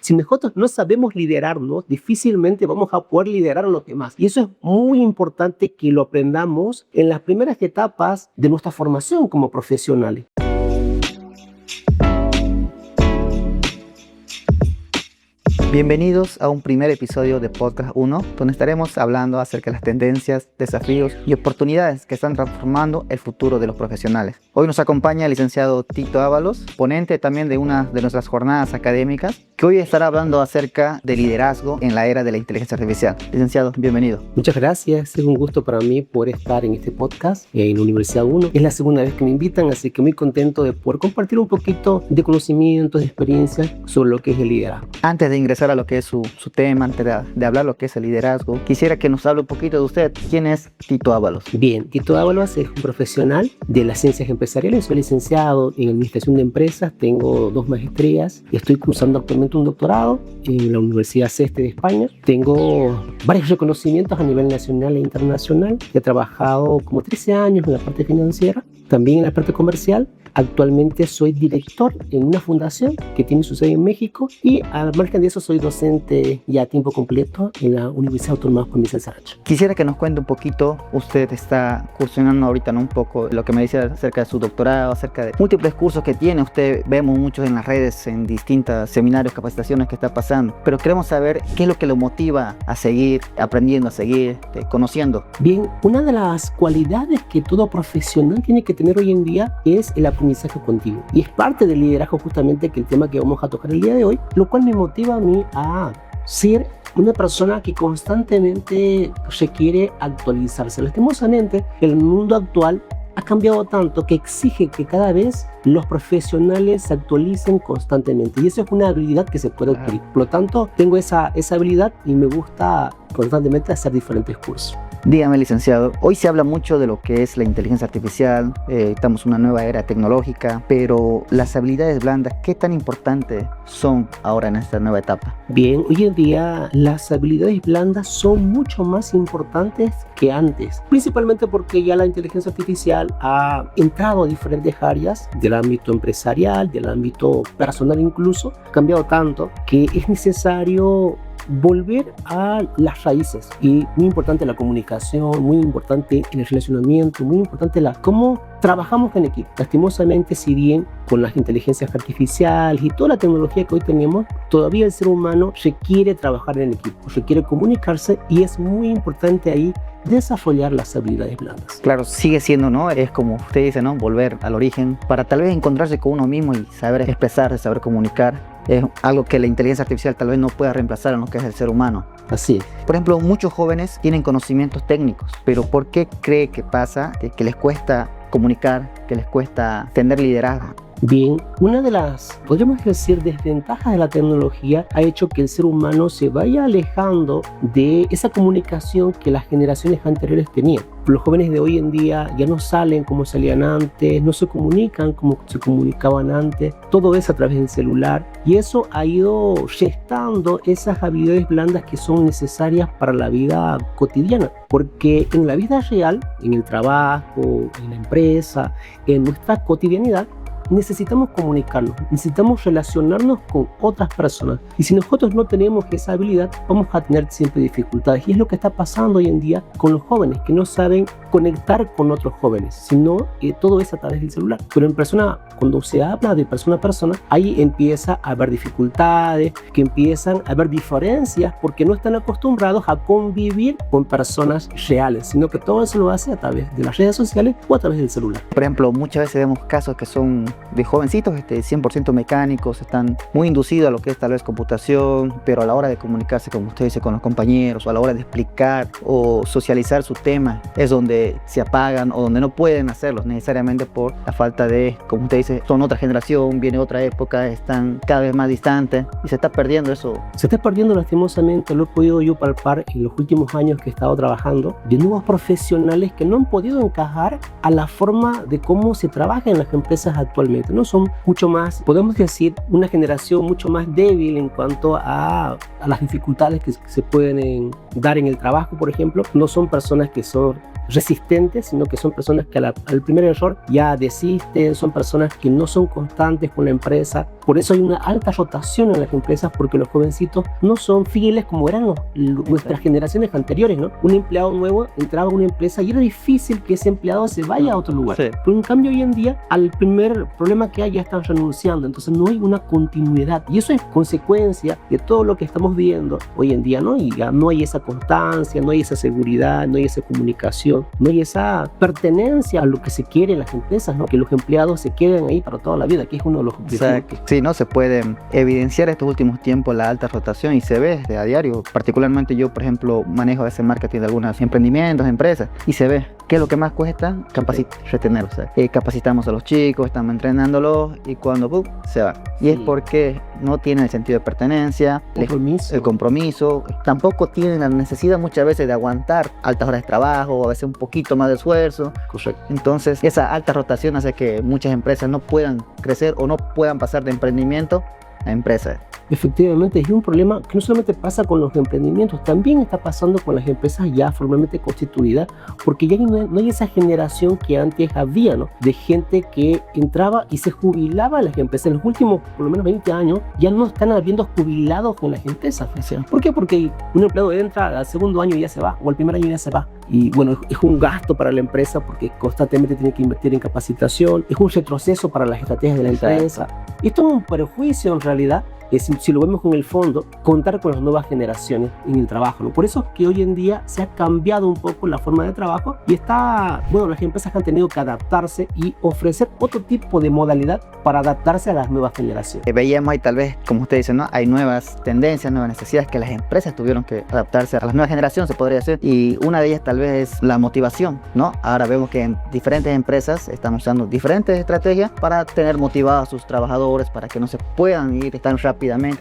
Si nosotros no sabemos liderarnos, difícilmente vamos a poder liderar a los demás. Y eso es muy importante que lo aprendamos en las primeras etapas de nuestra formación como profesionales. Bienvenidos a un primer episodio de Podcast 1, donde estaremos hablando acerca de las tendencias, desafíos y oportunidades que están transformando el futuro de los profesionales. Hoy nos acompaña el licenciado Tito Ábalos, ponente también de una de nuestras jornadas académicas, que hoy estará hablando acerca de liderazgo en la era de la inteligencia artificial. Licenciado, bienvenido. Muchas gracias, es un gusto para mí poder estar en este podcast en la Universidad 1. Es la segunda vez que me invitan, así que muy contento de poder compartir un poquito de conocimientos, de experiencias sobre lo que es el liderazgo. Antes de ingresar a lo que es su tema, antes de hablar lo que es el liderazgo, quisiera que nos hable un poquito de usted. ¿Quién es Tito Ábalos? Bien, Tito Ábalos es un profesional de las ciencias empresariales. Soy licenciado en Administración de Empresas, tengo 2 maestrías y estoy cursando actualmente un doctorado en la Universidad CESTE de España. Tengo varios reconocimientos a nivel nacional e internacional. He trabajado como 13 años en la parte financiera, también en la parte comercial. Actualmente soy director en una fundación que tiene su sede en México y al margen de eso soy docente ya a tiempo completo en la Universidad Autónoma Juan Vicente Saracho. Quisiera que nos cuente un poquito, usted está cursionando ahorita, ¿no? Un poco lo que me dice acerca de su doctorado, acerca de múltiples cursos que tiene. Usted vemos muchos en las redes, en distintos seminarios, capacitaciones que está pasando, pero queremos saber qué es lo que lo motiva a seguir aprendiendo, a seguir conociendo. Bien, una de las cualidades que todo profesional tiene que tener hoy en día es el aprendizaje contigo. Y es parte del liderazgo justamente que el tema que vamos a tocar el día de hoy, lo cual me motiva a mí a ser una persona que constantemente requiere actualizarse. Lastimosamente, el mundo actual ha cambiado tanto que exige que cada vez los profesionales se actualicen constantemente y eso es una habilidad que se puede adquirir. Por lo tanto, tengo esa habilidad y me gusta constantemente hacer diferentes cursos. Dígame, licenciado, hoy se habla mucho de lo que es la inteligencia artificial, estamos en una nueva era tecnológica, pero las habilidades blandas, ¿qué tan importantes son ahora en esta nueva etapa? Bien, hoy en día las habilidades blandas son mucho más importantes que antes, principalmente porque ya la inteligencia artificial ha entrado a diferentes áreas del ámbito empresarial, del ámbito personal incluso, ha cambiado tanto que es necesario volver a las raíces y muy importante la comunicación, muy importante el relacionamiento, muy importante cómo trabajamos en equipo. Lastimosamente, si bien con las inteligencias artificiales y toda la tecnología que hoy tenemos, todavía el ser humano requiere trabajar en equipo, requiere comunicarse y es muy importante ahí desarrollar las habilidades blandas. Claro, sigue siendo, ¿no? Es como usted dice, ¿no? Volver al origen para tal vez encontrarse con uno mismo y saber expresarse, saber comunicar. Es algo que la inteligencia artificial tal vez no pueda reemplazar en lo que es el ser humano. Así es. Por ejemplo, muchos jóvenes tienen conocimientos técnicos, pero ¿por qué cree que pasa que les cuesta comunicar, que les cuesta tener liderazgo? Bien, una de las, podríamos decir, desventajas de la tecnología ha hecho que el ser humano se vaya alejando de esa comunicación que las generaciones anteriores tenían. Los jóvenes de hoy en día ya no salen como salían antes, no se comunican como se comunicaban antes, todo es a través del celular y eso ha ido gestando esas habilidades blandas que son necesarias para la vida cotidiana, porque en la vida real, en el trabajo, en la empresa, en nuestra cotidianidad, necesitamos comunicarnos, necesitamos relacionarnos con otras personas y si nosotros no tenemos esa habilidad vamos a tener siempre dificultades y es lo que está pasando hoy en día con los jóvenes que no saben conectar con otros jóvenes, sino todo es a través del celular. Pero en persona, cuando se habla de persona a persona, ahí empieza a haber dificultades, que empiezan a haber diferencias porque no están acostumbrados a convivir con personas reales, sino que todo eso lo hace a través de las redes sociales o a través del celular. Por ejemplo, muchas veces vemos casos que son de jovencitos 100% mecánicos, están muy inducidos a lo que es tal vez computación, pero a la hora de comunicarse, como usted dice, con los compañeros, o a la hora de explicar o socializar sus temas, es donde se apagan o donde no pueden hacerlos necesariamente por la falta de, como usted dice, son otra generación, viene otra época, están cada vez más distantes y se está perdiendo eso. Se está perdiendo lastimosamente, lo he podido yo palpar en los últimos años que he estado trabajando, de nuevos profesionales que no han podido encajar a la forma de cómo se trabaja en las empresas actualmente, ¿no? Son mucho más, podemos decir, una generación mucho más débil en cuanto a las dificultades que se pueden dar en el trabajo, por ejemplo. No son personas que son resistentes, sino que son personas que al primer error ya desisten, son personas que no son constantes con la empresa. Por eso hay una alta rotación en las empresas, porque los jovencitos no son fieles como eran nuestras generaciones anteriores, ¿no? Un empleado nuevo entraba a una empresa y era difícil que ese empleado se vaya a otro lugar. Sí. Pero en cambio hoy en día, al primer problema que hay, ya están renunciando. Entonces no hay una continuidad. Y eso es consecuencia de todo lo que estamos viendo hoy en día, ¿no? Y ya no hay esa constancia, no hay esa seguridad, no hay esa comunicación, no hay esa pertenencia a lo que se quiere en las empresas, ¿no? Que los empleados se queden ahí para toda la vida, que es uno de los objetivos. Sí, no se puede evidenciar estos últimos tiempos la alta rotación y se ve a diario. Particularmente yo, por ejemplo, manejo ese marketing de algunos emprendimientos, empresas, y se ve ¿qué es lo que más cuesta? Retener, o sea, capacitamos a los chicos, estamos entrenándolos y cuando se van. Y es porque no tienen el sentido de pertenencia, el compromiso, tampoco tienen la necesidad muchas veces de aguantar altas horas de trabajo o a veces un poquito más de esfuerzo. Correcto. Entonces esa alta rotación hace que muchas empresas no puedan crecer o no puedan pasar de emprendimiento a empresa. Efectivamente, es un problema que no solamente pasa con los emprendimientos, también está pasando con las empresas ya formalmente constituidas, porque ya no hay esa generación que antes había, ¿no? De gente que entraba y se jubilaba en las empresas. En los últimos, por lo menos 20 años, ya no están habiendo jubilados en las empresas. ¿Por qué? Porque un empleado entra al segundo año y ya se va, o al primer año y ya se va. Y bueno, es un gasto para la empresa porque constantemente tiene que invertir en capacitación, es un retroceso para las estrategias de la empresa. Esto es un perjuicio en realidad. Si lo vemos con el fondo, contar con las nuevas generaciones en el trabajo, ¿no? Por eso es que hoy en día se ha cambiado un poco la forma de trabajo y las empresas han tenido que adaptarse y ofrecer otro tipo de modalidad para adaptarse a las nuevas generaciones. Veíamos ahí tal vez, como usted dice, ¿no? Hay nuevas tendencias, nuevas necesidades que las empresas tuvieron que adaptarse a las nuevas generaciones, se podría decir, y una de ellas tal vez es la motivación, ¿no? Ahora vemos que en diferentes empresas están usando diferentes estrategias para tener motivados a sus trabajadores, para que no se puedan ir tan rápidamente,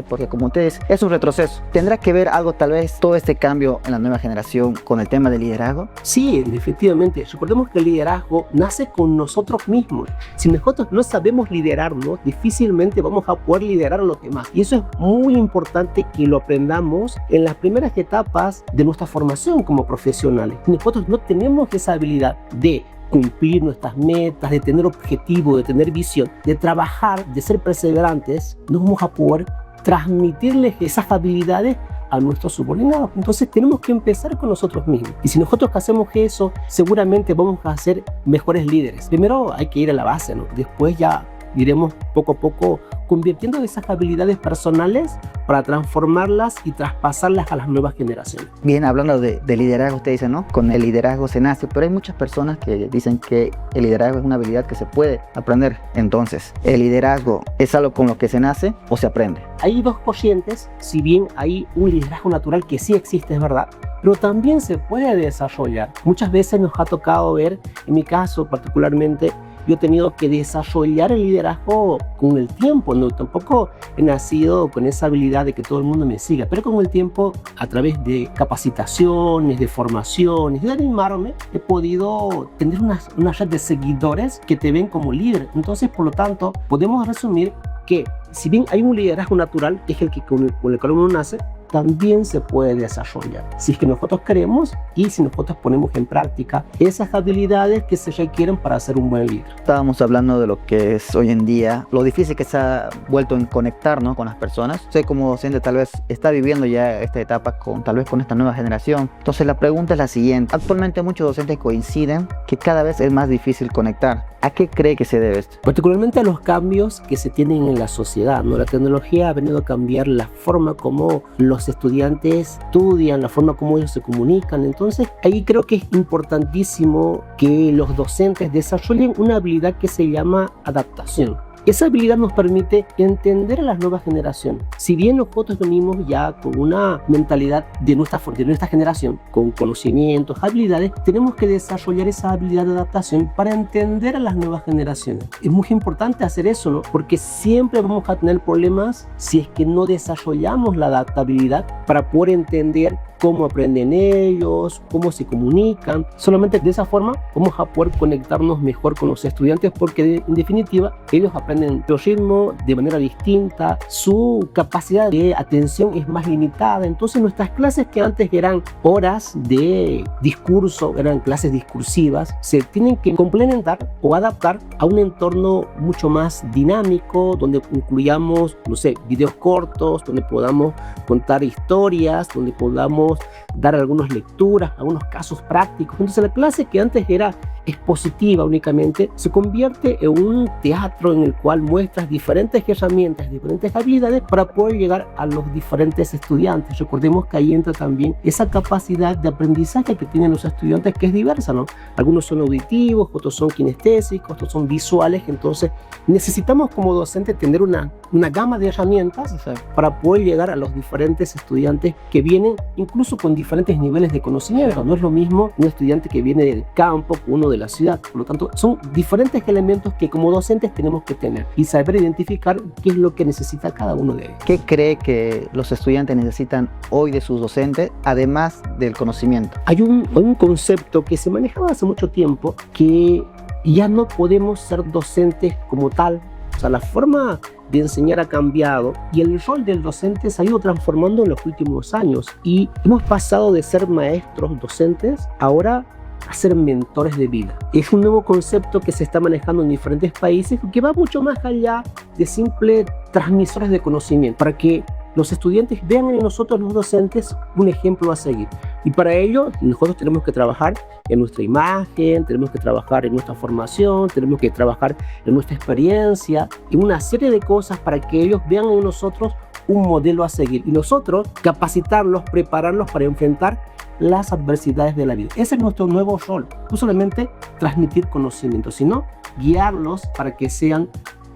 porque como ustedes, es un retroceso. ¿Tendrá que ver algo tal vez todo este cambio en la nueva generación con el tema del liderazgo? Sí, efectivamente. Recordemos que el liderazgo nace con nosotros mismos. Si nosotros no sabemos liderarnos, difícilmente vamos a poder liderar a los demás. Y eso es muy importante que lo aprendamos en las primeras etapas de nuestra formación como profesionales. Si nosotros no tenemos esa habilidad de cumplir nuestras metas, de tener objetivo, de tener visión, de trabajar, de ser perseverantes, no vamos a poder transmitirles esas habilidades a nuestros subordinados. Entonces tenemos que empezar con nosotros mismos. Y si nosotros hacemos eso, seguramente vamos a ser mejores líderes. Primero hay que ir a la base, ¿no? Después ya iremos poco a poco convirtiendo esas habilidades personales para transformarlas y traspasarlas a las nuevas generaciones. Bien, hablando de liderazgo, usted dice, ¿no? Con el liderazgo se nace, pero hay muchas personas que dicen que el liderazgo es una habilidad que se puede aprender. Entonces, ¿el liderazgo es algo con lo que se nace o se aprende? Hay dos corrientes, si bien hay un liderazgo natural que sí existe, es verdad, pero también se puede desarrollar. Muchas veces nos ha tocado ver, en mi caso particularmente, yo he tenido que desarrollar el liderazgo con el tiempo, ¿no? Tampoco he nacido con esa habilidad de que todo el mundo me siga, pero con el tiempo, a través de capacitaciones, de formaciones, de animarme, he podido tener una red de seguidores que te ven como líder. Entonces, por lo tanto, podemos resumir que si bien hay un liderazgo natural, que es el que con el cual uno nace, también se puede desarrollar si es que nosotros queremos y si nosotros ponemos en práctica esas habilidades que se requieren para ser un buen líder. Estábamos hablando de lo que es hoy en día, lo difícil que se ha vuelto en conectar, ¿no? Con las personas. Usted como docente tal vez está viviendo ya esta etapa tal vez con esta nueva generación. Entonces la pregunta es la siguiente. Actualmente muchos docentes coinciden que cada vez es más difícil conectar. ¿A qué cree que se debe esto? Particularmente a los cambios que se tienen en la sociedad, ¿no? La tecnología ha venido a cambiar la forma como los estudiantes estudian, la forma como ellos se comunican. Entonces, ahí creo que es importantísimo que los docentes desarrollen una habilidad que se llama adaptación. Esa habilidad nos permite entender a las nuevas generaciones. Si bien nosotros venimos ya con una mentalidad de nuestra generación, con conocimientos, habilidades, tenemos que desarrollar esa habilidad de adaptación para entender a las nuevas generaciones. Es muy importante hacer eso, ¿no? Porque siempre vamos a tener problemas si es que no desarrollamos la adaptabilidad para poder entender cómo aprenden ellos, cómo se comunican. Solamente de esa forma vamos a poder conectarnos mejor con los estudiantes porque en definitiva ellos aprenden aprenden su ritmo de manera distinta, su capacidad de atención es más limitada. Entonces nuestras clases, que antes eran horas de discurso, eran clases discursivas, se tienen que complementar o adaptar a un entorno mucho más dinámico, donde incluyamos, no sé, videos cortos, donde podamos contar historias, donde podamos dar algunas lecturas, algunos casos prácticos. Entonces la clase, que antes era expositiva únicamente, se convierte en un teatro en el cual muestras diferentes herramientas, diferentes habilidades para poder llegar a los diferentes estudiantes. Recordemos que ahí entra también esa capacidad de aprendizaje que tienen los estudiantes, que es diversa, ¿no? Algunos son auditivos, otros son kinestésicos, otros son visuales. Entonces necesitamos como docentes tener una gama de herramientas para poder llegar a los diferentes estudiantes que vienen incluso con diferentes niveles de conocimiento. No es lo mismo un estudiante que viene del campo que uno de la ciudad. Por lo tanto, son diferentes elementos que como docentes tenemos que tener y saber identificar qué es lo que necesita cada uno de ellos. ¿Qué cree que los estudiantes necesitan hoy de sus docentes, además del conocimiento? Hay un concepto que se manejaba hace mucho tiempo, que ya no podemos ser docentes como tal. O sea, la forma de enseñar ha cambiado y el rol del docente se ha ido transformando en los últimos años, y hemos pasado de ser maestros docentes ahora a ser mentores de vida. Es un nuevo concepto que se está manejando en diferentes países, que va mucho más allá de simples transmisores de conocimiento, para que los estudiantes vean en nosotros, los docentes, un ejemplo a seguir. Y para ello nosotros tenemos que trabajar en nuestra imagen, tenemos que trabajar en nuestra formación, tenemos que trabajar en nuestra experiencia y una serie de cosas para que ellos vean en nosotros un modelo a seguir, y nosotros capacitarlos, prepararlos para enfrentar las adversidades de la vida. Ese es nuestro nuevo rol. No solamente transmitir conocimiento, sino guiarlos para que sean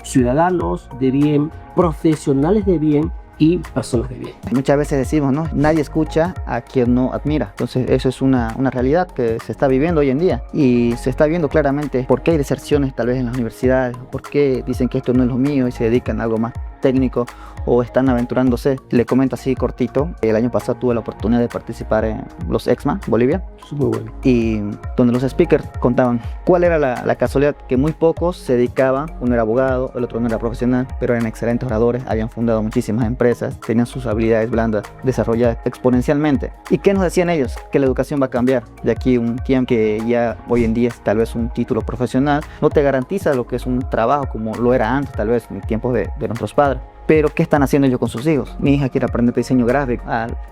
ciudadanos de bien, profesionales de bien y personas de bien. Muchas veces decimos, ¿no? Nadie escucha a quien no admira. Entonces eso es una realidad que se está viviendo hoy en día, y se está viendo claramente por qué hay deserciones tal vez en las universidades, por qué dicen que esto no es lo mío y se dedican a algo más técnico o están aventurándose. Le comento así cortito: el año pasado tuve la oportunidad de participar en los EXMA Bolivia. Eso es muy bueno. Y donde los speakers contaban cuál era la casualidad, que muy pocos se dedicaban. Uno era abogado, el otro no era profesional, pero eran excelentes oradores, habían fundado muchísimas empresas, tenían sus habilidades blandas desarrolladas exponencialmente. ¿Y qué nos decían ellos? Que la educación va a cambiar de aquí un tiempo, que ya hoy en día es tal vez un título profesional no te garantiza lo que es un trabajo como lo era antes, tal vez en tiempos de nuestros padres. Pero ¿qué están haciendo ellos con sus hijos? Mi hija quiere aprender diseño gráfico.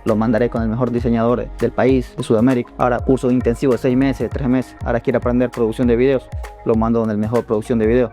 Lo mandaré con el mejor diseñador del país, de Sudamérica. Ahora curso intensivo de 6 meses, 3 meses. Ahora quiere aprender producción de videos. Lo mando con el mejor producción de videos.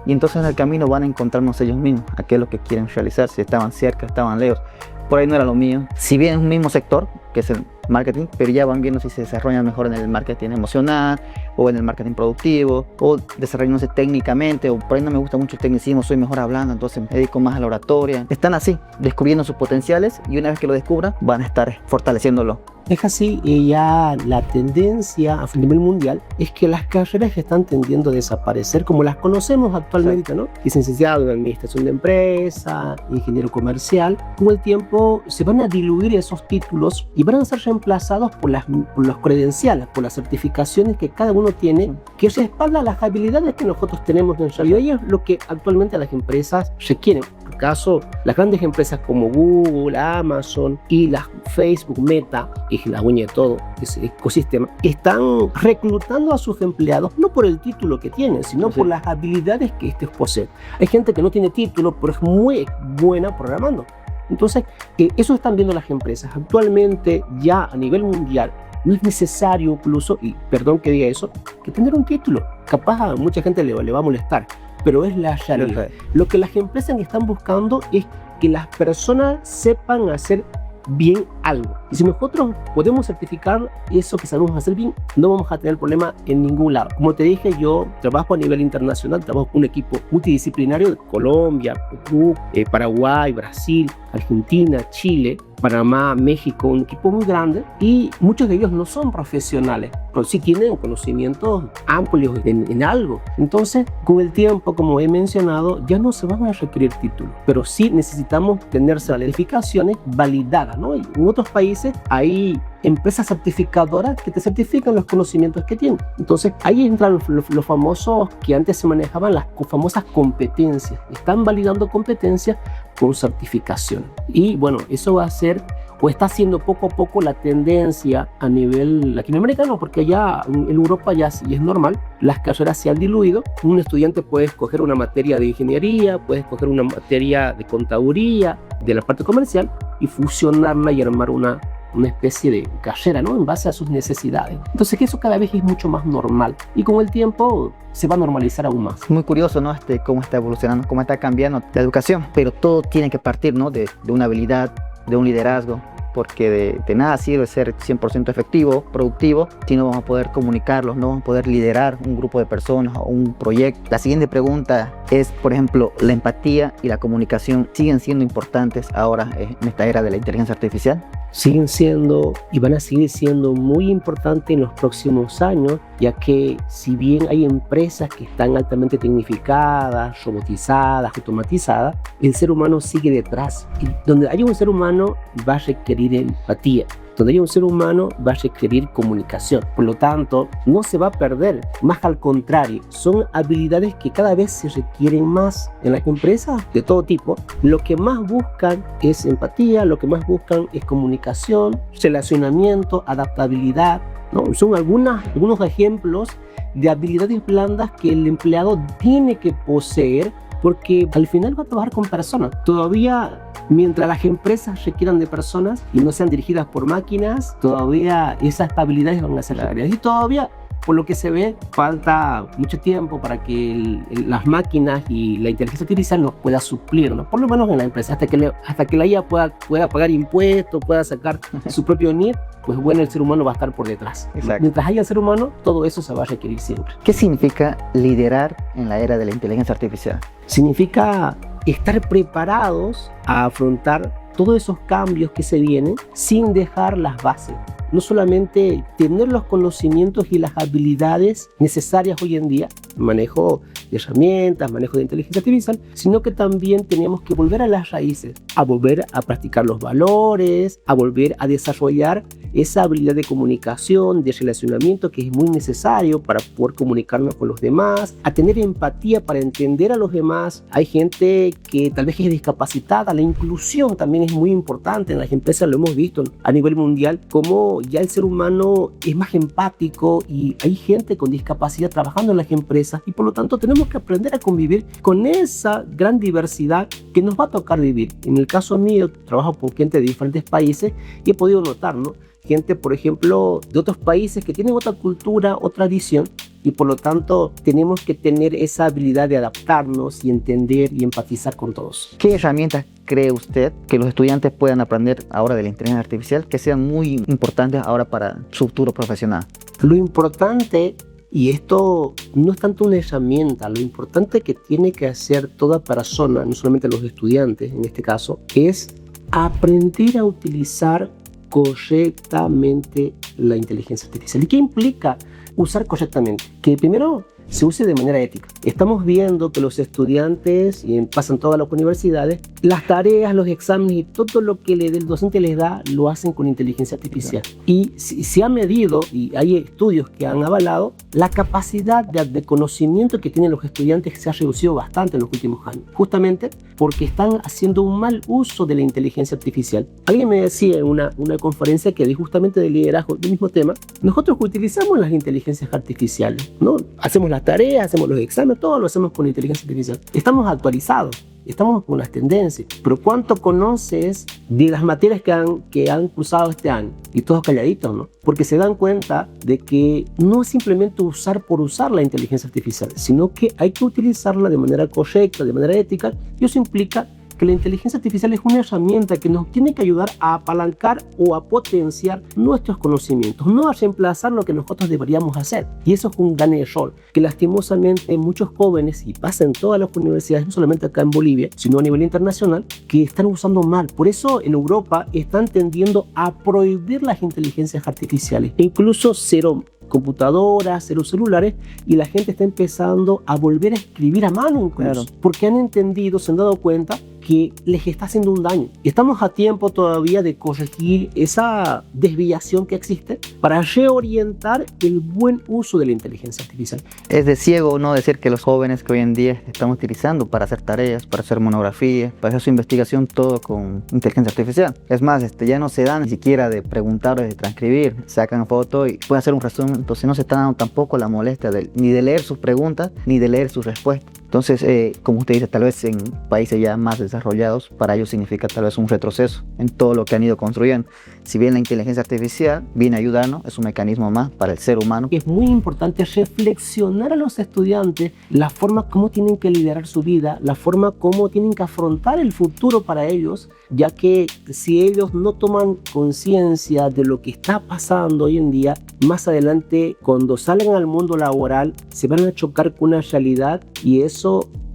Y entonces en el camino van a encontrarnos ellos mismos, a qué es lo que quieren realizar, si estaban cerca, estaban lejos. Por ahí no era lo mío. Si bien es un mismo sector, que es el marketing, pero ya van viendo si se desarrollan mejor en el marketing emocional o en el marketing productivo, o desarrollándose técnicamente, o por ahí no me gusta mucho el tecnicismo, soy mejor hablando, entonces me dedico más a la oratoria. Están así, descubriendo sus potenciales, y una vez que lo descubran, van a estar fortaleciéndolo. Es así, y ya la tendencia a nivel mundial es que las carreras están tendiendo a desaparecer como las conocemos actualmente, ¿no? Licenciado en administración de empresa, ingeniero comercial. Con el tiempo se van a diluir esos títulos y van a ser reemplazados por los credenciales, por las certificaciones que cada uno tiene, que respaldan las habilidades que nosotros tenemos en realidad, y es lo que actualmente las empresas requieren. Por caso, las grandes empresas como Google, Amazon y las Facebook, Meta, y la uña de todo ese ecosistema, están reclutando a sus empleados no por el título que tienen, sino por las habilidades que estos poseen. Hay gente que no tiene título, pero es muy buena programando. Entonces, eso están viendo las empresas. Actualmente, ya a nivel mundial, no es necesario incluso, y perdón que diga eso, que tener un título. Capaz a mucha gente le va a molestar, pero es la realidad. Lo que las empresas están buscando es que las personas sepan hacer bien algo. Y si nosotros podemos certificar eso que sabemos hacer bien, no vamos a tener problema en ningún lado. Como te dije, yo trabajo a nivel internacional, trabajo con un equipo multidisciplinario de Colombia, Perú, Paraguay, Brasil, Argentina, Chile, Panamá, México, un equipo muy grande, y muchos de ellos no son profesionales, pero sí tienen conocimientos amplios en algo. Entonces, con el tiempo, como he mencionado, ya no se van a requerir títulos, pero sí necesitamos tener certificaciones validadas, ¿no? Y en otros países países hay empresas certificadoras que te certifican los conocimientos que tienen. Entonces ahí entran los famosos que antes se manejaban, las famosas competencias. Están validando competencias con certificación. Y bueno, eso va a ser o está siendo poco a poco la tendencia a nivel latinoamericano, porque ya en Europa ya sí es normal, las carreras se han diluido. Un estudiante puede escoger una materia de ingeniería, puede escoger una materia de contaduría, de la parte comercial, y fusionarla y armar una especie de carrera, ¿no? En base a sus necesidades. Entonces que eso cada vez es mucho más normal y con el tiempo se va a normalizar aún más. Muy curioso, ¿no? Cómo está evolucionando, cómo está cambiando la educación, pero todo tiene que partir, ¿no? de una habilidad, de un liderazgo, porque de nada sirve ser 100% efectivo, productivo, si no vamos a poder comunicarlos, no vamos a poder liderar un grupo de personas o un proyecto. La siguiente pregunta es, por ejemplo, ¿la empatía y la comunicación siguen siendo importantes ahora en esta era de la inteligencia artificial? Siguen siendo y van a seguir siendo muy importantes en los próximos años, ya que si bien hay empresas que están altamente tecnificadas, robotizadas, automatizadas, el ser humano sigue detrás. Y donde haya un ser humano va a requerir empatía. Donde haya un ser humano va a requerir comunicación. Por lo tanto, no se va a perder. Más al contrario, son habilidades que cada vez se requieren más en las empresas de todo tipo. Lo que más buscan es empatía, lo que más buscan es comunicación, relacionamiento, adaptabilidad, ¿no? Son algunos ejemplos de habilidades blandas que el empleado tiene que poseer, porque al final va a trabajar con personas. Todavía, mientras las empresas requieran de personas y no sean dirigidas por máquinas, todavía esas habilidades van a ser requeridas. Y todavía, por lo que se ve, falta mucho tiempo para que las máquinas y la inteligencia artificial nos pueda suplir, ¿no? Por lo menos en la empresa, hasta que la IA pueda pagar impuestos, pueda sacar su propio NIR, pues bueno, el ser humano va a estar por detrás. Exacto. Mientras haya ser humano, todo eso se va a requerir siempre. ¿Qué significa liderar en la era de la inteligencia artificial? Significa estar preparados a afrontar todos esos cambios que se vienen sin dejar las bases. No solamente tener los conocimientos y las habilidades necesarias hoy en día, manejo de herramientas, manejo de inteligencia artificial, sino que también tenemos que volver a las raíces, a volver a practicar los valores, a volver a desarrollar esa habilidad de comunicación, de relacionamiento que es muy necesario para poder comunicarnos con los demás, a tener empatía para entender a los demás. Hay gente que tal vez es discapacitada, la inclusión también es muy importante en las empresas, lo hemos visto a nivel mundial, como ya el ser humano es más empático y hay gente con discapacidad trabajando en las empresas y por lo tanto tenemos que aprender a convivir con esa gran diversidad que nos va a tocar vivir. En el caso mío, trabajo con gente de diferentes países y he podido notar, ¿no? Gente, por ejemplo, de otros países que tienen otra cultura, otra visión, y por lo tanto tenemos que tener esa habilidad de adaptarnos y entender y empatizar con todos. ¿Qué herramientas cree usted que los estudiantes puedan aprender ahora de la inteligencia artificial que sean muy importantes ahora para su futuro profesional? Lo importante, y esto no es tanto una herramienta, lo importante que tiene que hacer toda persona, no solamente los estudiantes en este caso, es aprender a utilizar correctamente la inteligencia artificial. ¿Y qué implica usar correctamente? Que primero se use de manera ética. Estamos viendo que los estudiantes, y pasan todas las universidades, las tareas, los exámenes y todo lo que el docente les da, lo hacen con inteligencia artificial. Y se ha medido, y hay estudios que han avalado, la capacidad de conocimiento que tienen los estudiantes se ha reducido bastante en los últimos años, justamente porque están haciendo un mal uso de la inteligencia artificial. Alguien me decía en una conferencia que dijo justamente de liderazgo, del mismo tema, nosotros utilizamos las inteligencias artificiales, ¿no? Hacemos las tareas, hacemos los exámenes, todo lo hacemos con inteligencia artificial. Estamos actualizados, estamos con las tendencias, pero ¿cuánto conoces de las materias que han cursado este año? Y todos calladitos, ¿no? Porque se dan cuenta de que no es simplemente usar por usar la inteligencia artificial, sino que hay que utilizarla de manera correcta, de manera ética, y eso implica que la inteligencia artificial es una herramienta que nos tiene que ayudar a apalancar o a potenciar nuestros conocimientos, no a reemplazar lo que nosotros deberíamos hacer. Y eso es un gran error, que lastimosamente muchos jóvenes, y pasa en todas las universidades, no solamente acá en Bolivia, sino a nivel internacional, que están usando mal. Por eso en Europa están tendiendo a prohibir las inteligencias artificiales, e incluso cero computadoras, cero celulares, y la gente está empezando a volver a escribir a mano incluso, porque han entendido, se han dado cuenta que les está haciendo un daño. Y estamos a tiempo todavía de corregir esa desviación que existe para reorientar el buen uso de la inteligencia artificial. Es de ciego no decir que los jóvenes que hoy en día están utilizando para hacer tareas, para hacer monografías, para hacer su investigación, todo con inteligencia artificial. Es más, ya no se dan ni siquiera de preguntar o de transcribir, sacan foto y pueden hacer un resumen, entonces no se está dando tampoco la molestia ni de leer sus preguntas ni de leer sus respuestas. Entonces, como usted dice, tal vez en países ya más desarrollados, para ellos significa tal vez un retroceso en todo lo que han ido construyendo. Si bien la inteligencia artificial viene a ayudarnos, es un mecanismo más para el ser humano. Es muy importante reflexionar a los estudiantes la forma como tienen que liderar su vida, la forma como tienen que afrontar el futuro para ellos, ya que si ellos no toman conciencia de lo que está pasando hoy en día, más adelante cuando salgan al mundo laboral se van a chocar con una realidad y eso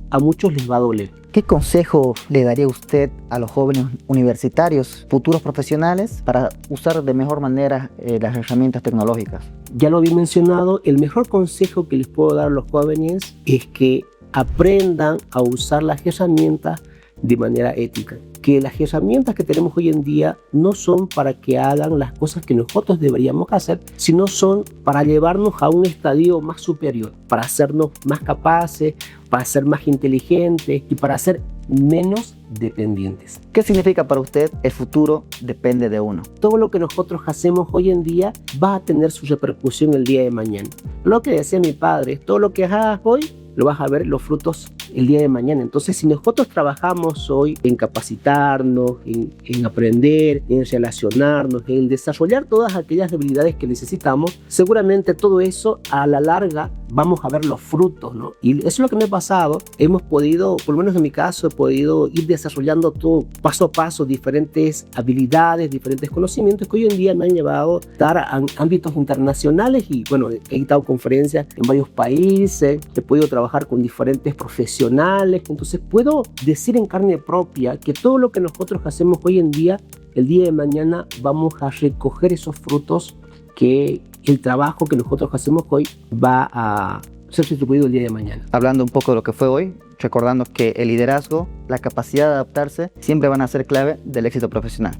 a muchos les va a doler. ¿Qué consejo le daría usted a los jóvenes universitarios, futuros profesionales, para usar de mejor manera las herramientas tecnológicas? Ya lo había mencionado, el mejor consejo que les puedo dar a los jóvenes es que aprendan a usar las herramientas de manera ética. Que las herramientas que tenemos hoy en día no son para que hagan las cosas que nosotros deberíamos hacer, sino son para llevarnos a un estadio más superior, para hacernos más capaces, para ser más inteligentes y para ser menos dependientes. ¿Qué significa para usted el futuro depende de uno? Todo lo que nosotros hacemos hoy en día va a tener su repercusión el día de mañana. Lo que decía mi padre, todo lo que hagas hoy lo vas a ver los frutos el día de mañana. Entonces, si nosotros trabajamos hoy en capacitarnos, en aprender, en relacionarnos, en desarrollar todas aquellas habilidades que necesitamos, seguramente todo eso a la larga vamos a ver los frutos, ¿no? Y eso es lo que me ha pasado. Hemos podido, por lo menos en mi caso, he podido ir desarrollando todo paso a paso diferentes habilidades, diferentes conocimientos que hoy en día me han llevado a estar en ámbitos internacionales y bueno, he dictado conferencias en varios países, he podido trabajar con diferentes profesionales, entonces puedo decir en carne propia que todo lo que nosotros hacemos hoy en día, el día de mañana vamos a recoger esos frutos que el trabajo que nosotros hacemos hoy va a ser distribuido el día de mañana. Hablando un poco de lo que fue hoy, recordando que el liderazgo, la capacidad de adaptarse, siempre van a ser clave del éxito profesional.